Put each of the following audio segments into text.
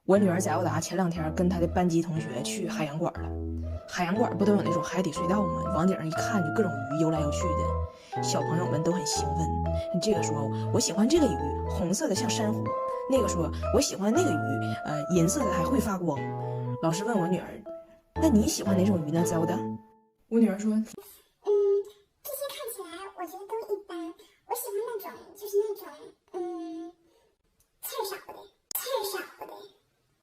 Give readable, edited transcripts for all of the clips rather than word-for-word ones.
我女儿在澳大前2天跟她的班级同学去海洋馆了。海洋馆不都有那种海底隧道吗？往顶上一看，就各种鱼游来游去的，小朋友们都很兴奋。这个说我喜欢这个鱼，红色的像珊瑚；那个说我喜欢那个鱼，银色的还会发光。老师问我女儿，那你喜欢哪种鱼呢？Zelda？我女儿说，这些看起来我觉得都一般，我喜欢那种就是那种刺儿少的。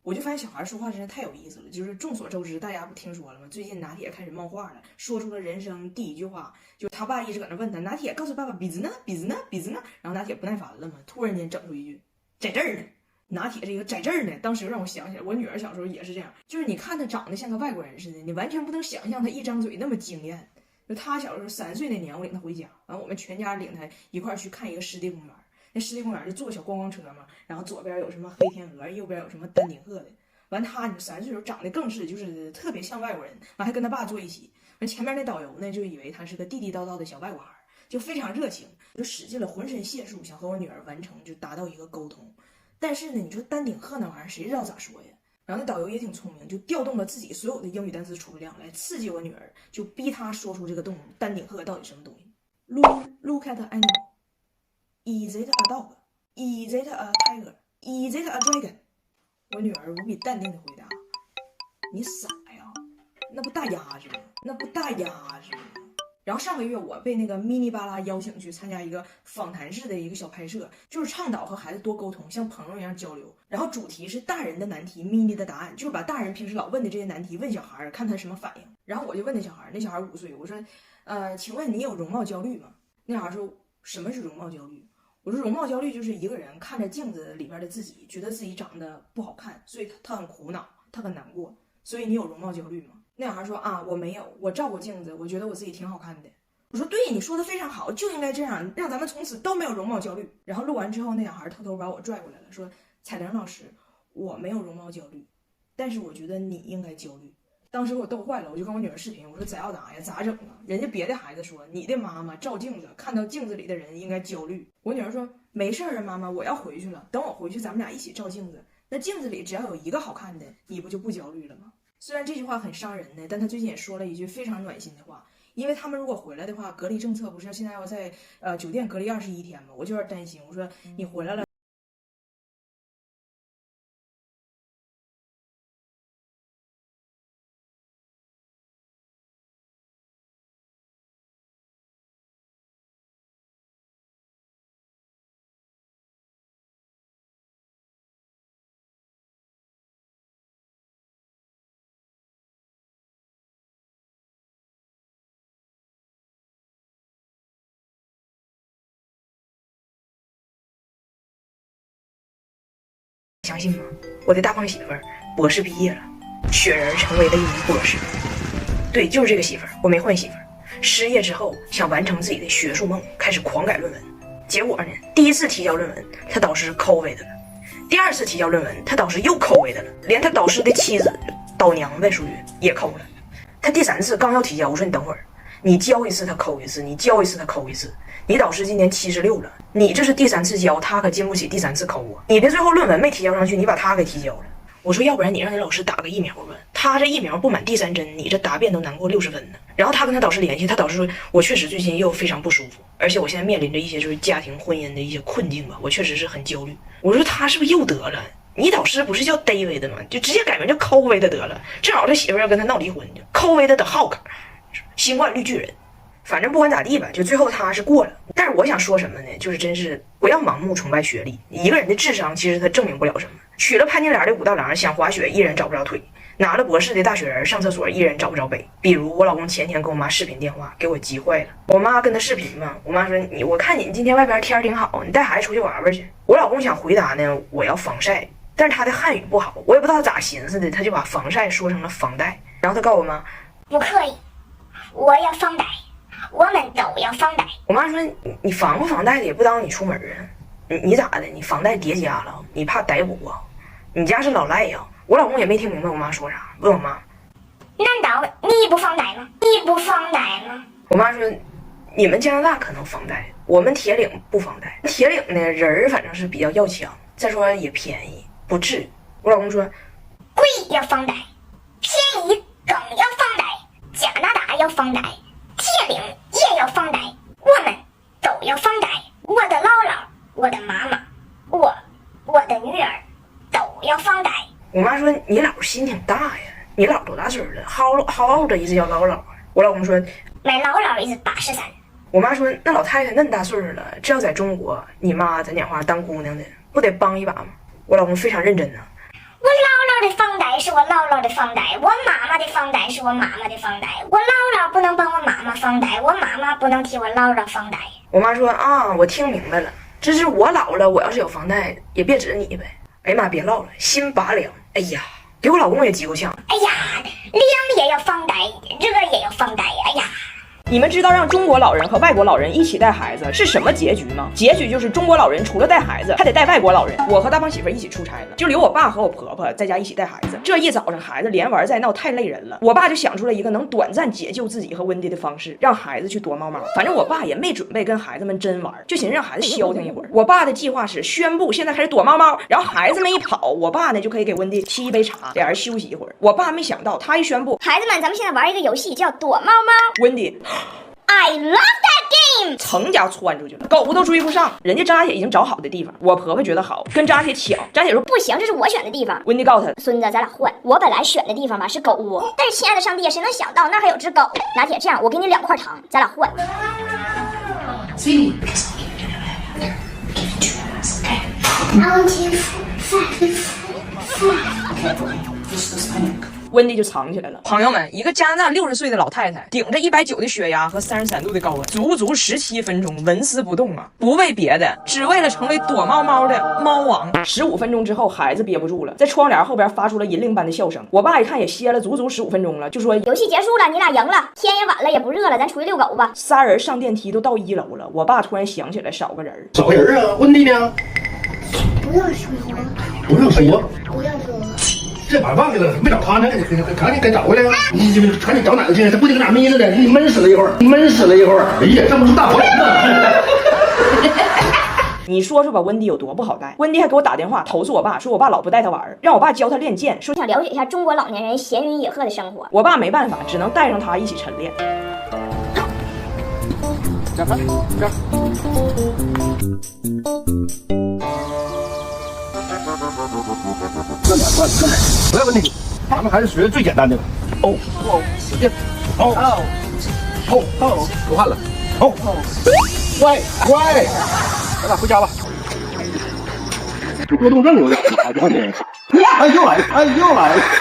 我就发现小孩说话真是太有意思了。就是众所周知，大家不听说了吗？最近拿铁开始冒话了，说出了人生第一句话，就他爸一直搁那问他，拿铁告诉爸爸鼻子呢，鼻子呢，鼻子呢。然后拿铁不耐烦了嘛，突然间整出一句，在这儿呢。拿铁这个在这儿呢，当时让我想起来，我女儿小时候也是这样，就是你看她长得像个外国人似的，你完全不能想象她一张嘴那么惊艳。就她小时候3岁那年，我领她回家，完我们全家领她一块去看一个湿地公园。那湿地公园就坐小观光车嘛，然后左边有什么黑天鹅，右边有什么丹顶鹤的。完他3岁时候长得更是就是特别像外国人，完还跟他爸坐一起。完前面那导游呢就以为他是个地地道道的小外国孩，就非常热情，就使尽了浑身解数想和我女儿完成就达到一个沟通。但是呢，你说丹顶鹤那玩意儿谁知道咋说呀？然后那导游也挺聪明，就调动了自己所有的英语单词储备量来刺激我女儿，就逼她说出这个动物丹顶鹤到底什么东西。Look at the animal. Is it a dog? Is it a tiger? Is it a dragon? 我女儿无比淡定的回答：“你傻呀，那不大鸭子吗？那不大鸭子吗？”然后上个月我被那个咪咪巴拉邀请去参加一个访谈式的一个小拍摄，就是倡导和孩子多沟通，像朋友一样交流。然后主题是大人的难题，咪咪的答案，就是把大人平时老问的这些难题问小孩，看他什么反应。然后我就问那小孩，那小孩5岁，我说：“请问你有容貌焦虑吗？”那小孩说：“什么是容貌焦虑？”我说容貌焦虑就是一个人看着镜子里边的自己，觉得自己长得不好看，所以他很苦恼，他很难过。所以你有容貌焦虑吗？那小孩说啊，我没有，我照过镜子，我觉得我自己挺好看的。我说对，你说的非常好，就应该这样，让咱们从此都没有容貌焦虑。然后录完之后，那小孩偷偷把我拽过来了，说彩玲老师，我没有容貌焦虑，但是我觉得你应该焦虑。当时给我逗坏了，我就跟我女儿视频，我说在澳大呀，咋整啊？人家别的孩子说你的妈妈照镜子，看到镜子里的人应该焦虑。我女儿说没事啊，妈妈，我要回去了，等我回去咱们俩一起照镜子，那镜子里只要有一个好看的，你不就不焦虑了吗？虽然这句话很伤人呢，但他最近也说了一句非常暖心的话，因为他们如果回来的话，隔离政策不是现在要在酒店隔离21天吗？我就有点担心，我说你回来了。相信吗？我的大胖媳妇儿博士毕业了，雪人成为了一名博士。对，就是这个媳妇儿，我没换媳妇儿。失业之后想完成自己的学术梦，开始狂改论文。结果呢，第一次提交论文，他导师抠为的了；第2次提交论文，他导师又抠为的了，连他导师的妻子导娘呗，属于也抠了。他第3次刚要提交，我说你等会儿，你交一次他抠一次，你交一次他抠一次。你导师今年76了，你这是第3次交，他可经不起第3次抠啊！你的最后论文没提交上去，你把他给提交了。我说要不然你让你老师打个疫苗吧，他这疫苗不满第3针，你这答辩都难过60分呢。然后他跟他导师联系，他导师说我确实最近又非常不舒服，而且我现在面临着一些就是家庭婚姻的一些困境吧，我确实是很焦虑。我说他是不是又得了？你导师不是叫 David 的吗？就直接改名叫 COVID 的得了。正好他媳妇要跟他闹离婚，COVID 的 Hawk， 新冠绿巨人。反正不管咋地吧，就最后他是过了。但是我想说什么呢？就是真是不要盲目崇拜学历，一个人的智商其实他证明不了什么。娶了潘金莲的武大郎，想滑雪依然找不着腿；拿了博士的大雪人，上厕所依然找不着北。比如我老公前天跟我妈视频电话，给我急坏了。我妈跟他视频嘛，我妈说我看你今天外边天挺好，你带孩子出去玩玩去。我老公想回答呢，我要防晒，但是他的汉语不好，我也不知道咋寻思的，他就把防晒说成了防带。然后他告诉我妈，不可以，我要防带。我们都要防带。我妈说你防不防带的也不当你出门啊，你咋的？你防带叠加了？你怕逮捕啊？你家是老赖呀？我老公也没听明白我妈说啥，问我妈，难道你不防带吗？你不防带吗？我妈说你们加拿大可能防带，我们铁岭不防带。铁岭呢人反正是比较要强，再说也便宜，不至于。我老公说，贵要房贷，便宜更要房贷，加拿大要房贷，铁岭也要房贷，我们都要房贷。我的姥姥，我的妈妈，我的女儿都要房贷。我妈说你姥心挺大呀，你姥多大岁了？How old is your 姥姥？我老公说 My 姥姥is 83。我妈说那老太太那么大岁数了，这要在中国，你妈咱讲话当姑娘的，不得帮一把吗？我老公非常认真呢。我姥姥的房贷是我姥姥的房贷，我妈妈的房贷是我妈妈的房贷。我姥姥不能帮我妈妈房贷，我妈妈不能替我姥姥房贷。我妈说啊，我听明白了，这是我老了，我要是有房贷，也别指着你呗。哎呀妈，别唠了，心拔凉。哎呀，给我老公也急够呛。哎呀，凉也要房贷，热也要房贷。哎呀。你们知道让中国老人和外国老人一起带孩子是什么结局吗？结局就是中国老人除了带孩子，还得带外国老人。我和大胖媳妇一起出差了，就留我爸和我婆婆在家一起带孩子。这一早上孩子连玩带闹太累人了，我爸就想出了一个能短暂解救自己和温迪的方式，让孩子去躲猫猫。反正我爸也没准备跟孩子们真玩，就寻思让孩子消停一会儿。我爸的计划是宣布现在开始躲猫猫，然后孩子们一跑，我爸呢就可以给温迪沏一杯茶，俩人休息一会儿。我爸没想到他一宣布，孩子们，咱们现在玩一个游戏叫躲猫猫。温迪I love that game。噌家窜出去了，狗都追不上。人家张大铁已经找好的地方，我婆婆觉得好，跟张大铁抢。张大铁说不行，这是我选的地方。温迪告诉他，孙子，咱俩换。我本来选的地方吧是狗窝，但是亲爱的上帝，谁能想到那还有只狗？拿铁，这样我给你2块糖，咱俩换。温迪就藏起来了。朋友们，一个加拿大60岁的老太太，顶着190的血压和33度的高温，足足17分钟纹丝不动啊！不为别的，只为了成为躲猫猫的猫王。15分钟之后，孩子憋不住了，在窗帘后边发出了银铃般的笑声。我爸一看也歇了足足15分钟了，就说游戏结束了，你俩赢了，天也晚了，也不热了，咱出去遛狗吧。仨人上电梯都到1楼了，我爸突然想起来少个人。少个人啊？温迪呢？不要说，不让说。不要说。这把忘记了，没找他呢，赶紧给找回来。你赶紧找哪个去？他不定搁哪眯着呢，你闷死了一会儿，闷死了一会儿。哎呀，这不是大活人呢。你说说吧，温迪有多不好带？温迪还给我打电话投诉我爸，说我爸老不带他玩，让我爸教他练剑，说想了解一下中国老年人闲云野鹤的生活。我爸没办法，只能带上他一起晨练。这样，慢点，不要问题，咱们还是学最简单的。哦，出汗了。乖，咱俩回家吧。多动症有点，哎又来，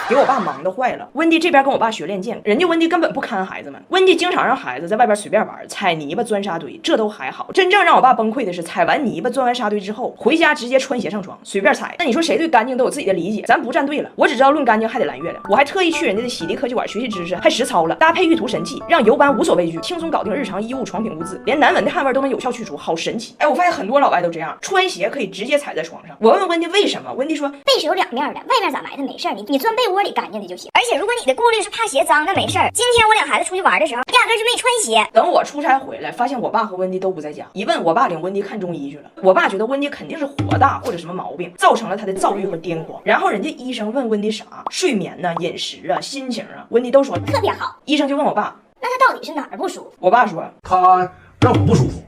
给我爸忙得坏了。温迪这边跟我爸学练剑，人家温迪根本不看孩子们，温迪经常让孩子在外边随便玩，踩泥巴、钻沙堆，这都还好。真正让我爸崩溃的是，踩完泥巴、钻完沙堆之后，回家直接穿鞋上床，随便踩。那你说谁对干净都有自己的理解？咱不站队了，我只知道论干净还得蓝月亮。我还特意去人家的洗涤科技馆学习知识，还实操了，搭配玉图神器，让游班无所畏惧，轻松搞定日常衣物、床品污渍，连难闻的汗味都能有效去除，好神奇！哎，我发现很多老外都这样，穿鞋可以直接踩在床上。我问温迪为什么，温迪说被是有2面的，外面咋埋汰没事儿，你钻被窝里干净的就行。而且如果你的顾虑是怕鞋脏，那没事儿。今天我领孩子出去玩的时候，压根是没穿鞋。等我出差回来，发现我爸和温迪都不在家，一问我爸领温迪看中医去了。我爸觉得温迪肯定是火大或者什么毛病，造成了他的躁郁和癫狂。然后人家医生问温迪啥，睡眠呢、饮食啊、心情啊，温迪都说特别好。医生就问我爸，那他到底是哪儿不舒服？我爸说他让我不舒服，